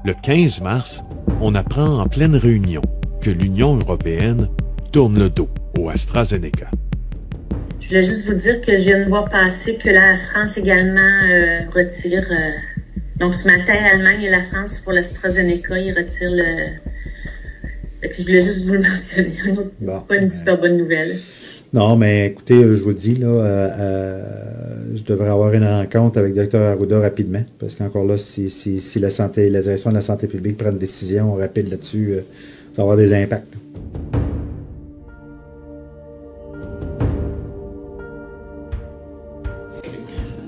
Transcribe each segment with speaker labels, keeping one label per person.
Speaker 1: Le 15 mars, on apprend en pleine réunion que l'Union européenne tourne le dos au AstraZeneca.
Speaker 2: Je voulais juste vous dire que je viens de voir passer que la France également retire... donc ce matin, l'Allemagne et la France, pour l'AstraZeneca, ils retirent le... Fait que je voulais juste vous le mentionner. Pas une super bonne nouvelle.
Speaker 3: Non, mais écoutez, je vous le dis, là, je devrais avoir une rencontre avec le Dr Arruda rapidement, parce qu'encore là, si la santé, la direction de la santé publique prend une décision rapide là-dessus, ça va avoir des impacts.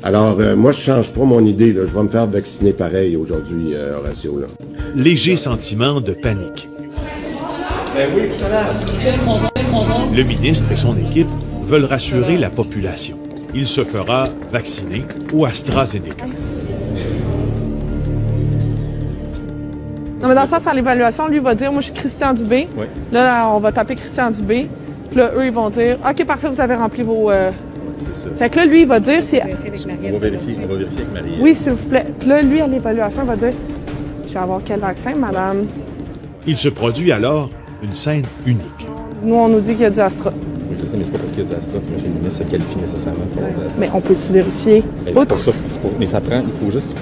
Speaker 4: Alors, moi, je change pas mon idée. Là. Je vais me faire vacciner pareil aujourd'hui, Horacio. Là.
Speaker 1: Léger sentiment de panique. Le ministre et son équipe veulent rassurer la population. Il se fera vacciner au AstraZeneca.
Speaker 5: Non, mais dans le sens, à l'évaluation, lui va dire, moi, je suis Christian Dubé. Oui. Là, on va taper Christian Dubé. Puis là, eux, ils vont dire, OK, parfait, vous avez rempli vos...
Speaker 6: C'est ça.
Speaker 5: Fait que là, lui, il va dire...
Speaker 6: On va vérifier avec Marie.
Speaker 5: Oui, s'il vous plaît. Puis là, lui, à l'évaluation, il va dire, je vais avoir quel vaccin, madame?
Speaker 1: Il se produit alors une scène unique.
Speaker 5: Nous, on nous dit qu'il y a du Astra.
Speaker 6: Oui, je sais, mais c'est pas parce qu'il y a du Astra que M. le ministre se qualifie nécessairement pour du Astra.
Speaker 5: Mais on peut-tu vérifier?
Speaker 6: Ben, c'est pour ça. Mais ça prend... Il faut juste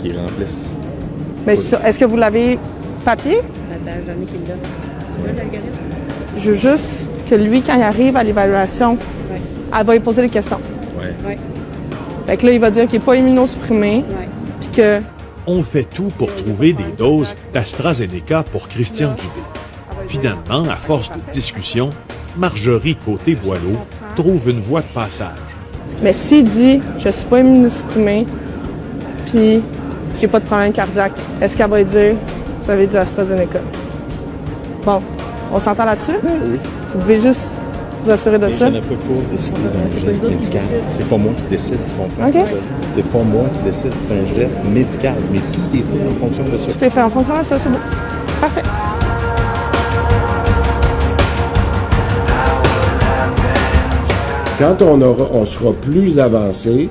Speaker 6: qu'il remplisse...
Speaker 5: Mais est-ce que vous l'avez papier?
Speaker 7: J'en ai qui l'a. Tu vois l'algorithme?
Speaker 5: Je veux juste que lui, quand il arrive à l'évaluation, elle va lui poser des questions.
Speaker 6: Oui.
Speaker 5: Fait que là, il va dire qu'il n'est pas immunosupprimé. Puis que...
Speaker 1: On fait tout pour trouver des doses d'AstraZeneca pour Christian Dubé. Finalement, à force de discussion, Marjorie Côté-Boileau trouve une voie de passage.
Speaker 5: Mais s'il dit « je suis pas immunosupprimé, puis j'ai pas de problème cardiaque », est-ce qu'elle va lui dire « vous avez du AstraZeneca ». Bon, on s'entend là-dessus?
Speaker 6: Oui.
Speaker 5: Vous devez juste vous assurer de ça.
Speaker 6: Je ne peux pas décider d'un geste médical. C'est pas moi qui décide, tu comprends?
Speaker 5: OK.
Speaker 6: C'est pas moi qui décide, c'est un geste médical. Mais tout est fait en fonction de ça.
Speaker 5: Tout est fait en fonction de ça, c'est bon. Parfait.
Speaker 4: Quand on sera plus avancé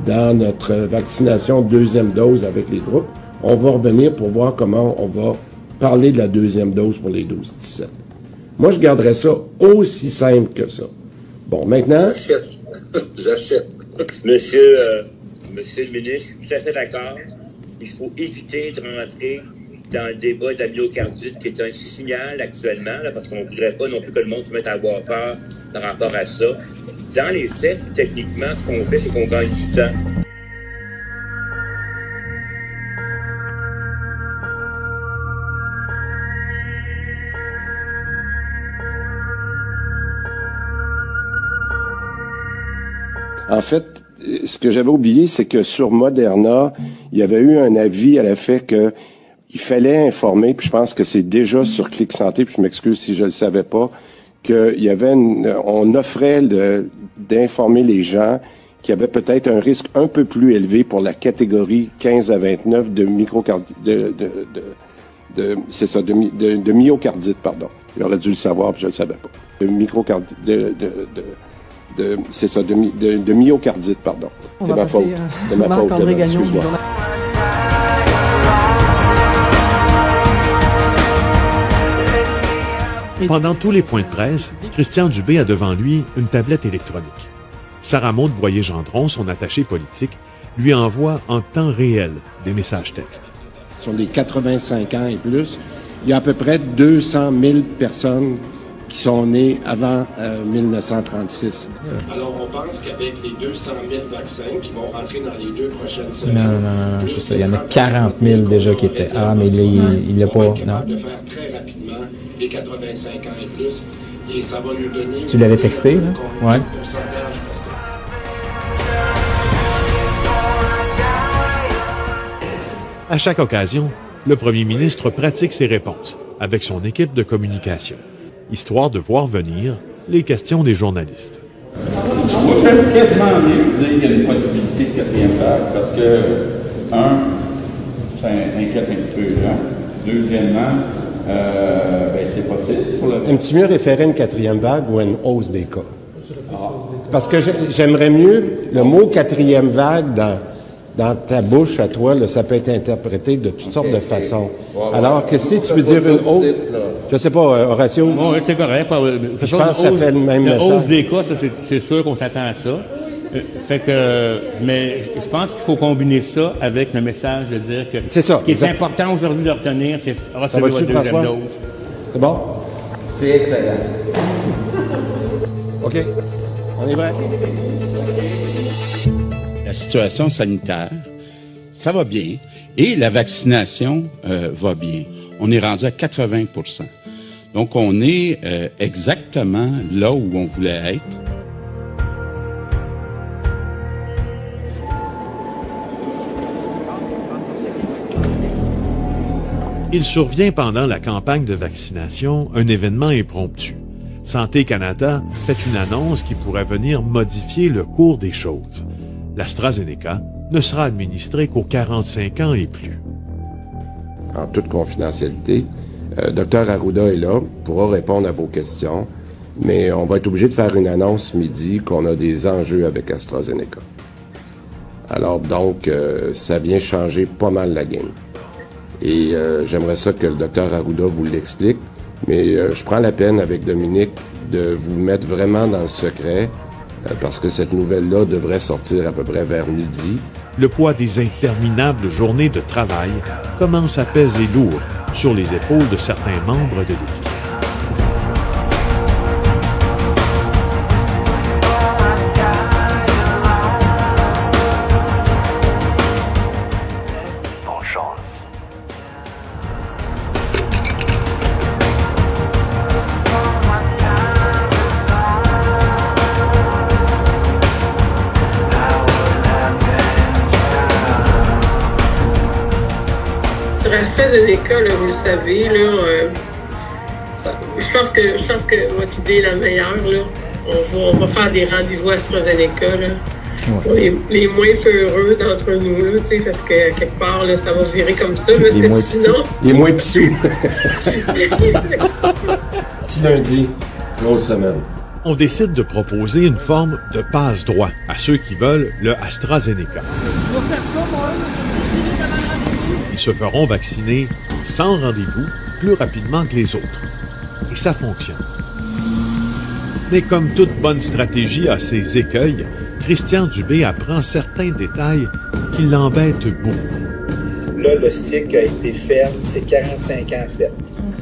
Speaker 4: dans notre vaccination deuxième dose avec les groupes, on va revenir pour voir comment on va parler de la deuxième dose pour les 12-17. Moi, je garderais ça aussi simple que ça. Bon, maintenant...
Speaker 8: J'achète. Monsieur le ministre, je suis tout à fait d'accord. Il faut éviter de rentrer dans le débat de la myocardite, qui est un signal actuellement, là, parce qu'on ne voudrait pas non plus que le monde se mette à avoir peur par rapport à ça. Dans les faits, techniquement, ce qu'on fait, c'est qu'on gagne du temps.
Speaker 4: En fait, ce que j'avais oublié, c'est que sur Moderna, il y avait eu un avis à l'effet que il fallait informer, puis je pense que c'est déjà sur Clic Santé, puis je m'excuse si je le savais pas, qu'il y avait on offrait d'informer les gens qu'il y avait peut-être un risque un peu plus élevé pour la catégorie 15 à 29 de de myocardite, pardon. J'aurais dû le savoir, puis je le savais pas. De myocardite, pardon. C'est ma faute. C'est ma faute. Excuse-moi.
Speaker 1: Pendant tous les points de presse, Christian Dubé a devant lui une tablette électronique. Sarah-Maud Boyer-Gendron, son attachée politique, lui envoie en temps réel des messages textes.
Speaker 4: Sur les 85 ans et plus, il y a à peu près 200 000 personnes qui sont nées avant 1936. Alors, on pense qu'avec les 200 000 vaccins qui vont rentrer dans les 2 prochaines semaines...
Speaker 9: Non, c'est ça. Il y en a 40 000 déjà qui étaient... Ah, mais il l'a pas... Non.
Speaker 4: De faire très rapidement les 85 ans et plus, et ça va nous donner...
Speaker 9: Tu l'avais texté, là? Ouais.
Speaker 1: À chaque occasion, le premier ministre pratique ses réponses avec son équipe de communication, histoire de voir venir les questions des journalistes.
Speaker 10: Moi, j'aime quasiment mieux dire qu'il y a une possibilité de quatrième vague parce que, ça inquiète un petit peu les gens. Deuxièmement, c'est possible.
Speaker 4: Aimes-tu mieux référer à une quatrième vague ou à une hausse des cas? Parce que j'aimerais mieux le mot quatrième vague dans ta bouche à toi, là, ça peut être interprété de toutes sortes de façons. Alors que si tu veux dire une autre, je sais pas, Horatio.
Speaker 11: Oui, c'est correct.
Speaker 4: Je pense que ça fait le même message.
Speaker 11: La hausse des cas, c'est sûr qu'on s'attend à ça. Mais je pense qu'il faut combiner ça avec le message de dire que
Speaker 4: c'est ça,
Speaker 11: ce qui est important aujourd'hui d'obtenir, c'est recevoir votre deuxième dose.
Speaker 4: C'est bon?
Speaker 6: C'est excellent.
Speaker 4: OK. On est prêt?
Speaker 10: La situation sanitaire, ça va bien. Et la vaccination va bien. On est rendu à 80%. Donc, on est exactement là où on voulait être.
Speaker 1: Il survient pendant la campagne de vaccination un événement impromptu. Santé Canada fait une annonce qui pourrait venir modifier le cours des choses. L'AstraZeneca ne sera administrée qu'aux 45 ans et plus.
Speaker 4: En toute confidentialité, Dr Arruda est là, pourra répondre à vos questions, mais on va être obligé de faire une annonce midi qu'on a des enjeux avec AstraZeneca. Alors donc, ça vient changer pas mal la game. Et j'aimerais ça que le Dr Arruda vous l'explique, mais je prends la peine avec Dominique de vous mettre vraiment dans le secret, parce que cette nouvelle-là devrait sortir à peu près vers midi.
Speaker 1: Le poids des interminables journées de travail commence à peser lourd sur les épaules de certains membres de l'équipe.
Speaker 5: Sur AstraZeneca, là, vous le savez, là, je pense que votre idée est la meilleure. Là. On va faire des rendez-vous AstraZeneca là, pour les moins peureux d'entre nous, là, parce que quelque part, là, ça va virer comme ça. Parce que sinon...
Speaker 4: Les moins pissous. Petit lundi, grosse semaine.
Speaker 1: On décide de proposer une forme de passe-droit à ceux qui veulent le AstraZeneca. Ils se feront vacciner sans rendez-vous plus rapidement que les autres. Et ça fonctionne. Mais comme toute bonne stratégie a ses écueils, Christian Dubé apprend certains détails qui l'embêtent beaucoup.
Speaker 12: Là, le cycle a été ferme, c'est 45 ans fait.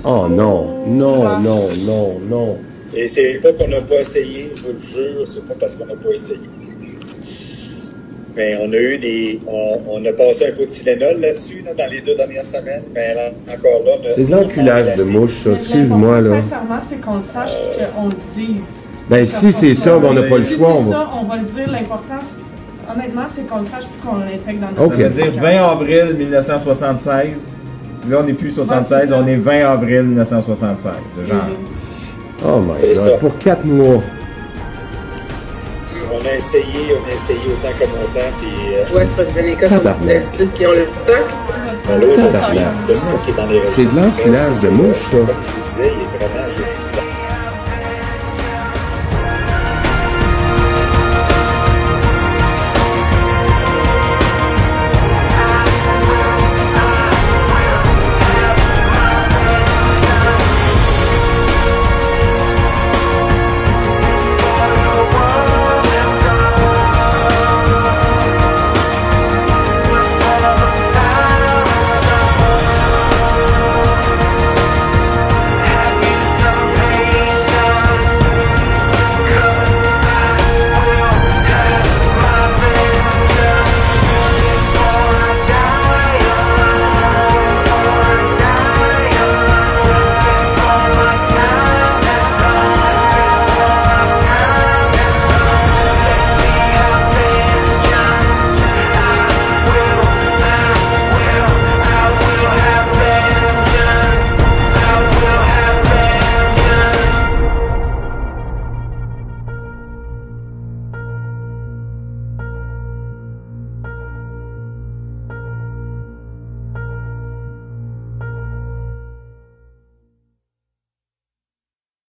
Speaker 4: Oh non, non, non, non, non.
Speaker 12: Et c'est pas qu'on n'a pas essayé, je vous le jure, c'est pas parce qu'on n'a pas essayé. Mais on a eu on a passé un peu de Tylenol là-dessus, là, dans les 2 dernières semaines, mais là, encore là...
Speaker 4: C'est de l'enculage de mouche, ça, excuse-moi, là.
Speaker 5: Sincèrement, c'est qu'on le sache et qu'on le dise.
Speaker 4: Ben, si c'est ça, on n'a pas le choix.
Speaker 5: Si c'est ça, on va le dire. L'important, honnêtement, c'est qu'on le sache et qu'on l'intègre dans notre...
Speaker 6: Ça veut dire 20 avril 1976. Là, on n'est plus 76, on est 20 avril 1976. Genre...
Speaker 4: Oh my God, pour 4 mois.
Speaker 12: On a essayé autant que longtemps, puis...
Speaker 5: Ouais, AstraZeneca, comme d'habitude, qui ont le stock.
Speaker 12: Ben là, aujourd'hui, le stock est dans les réseaux.
Speaker 4: C'est de l'enculage de mouche, ça.
Speaker 12: Comme je vous disais, il est vraiment...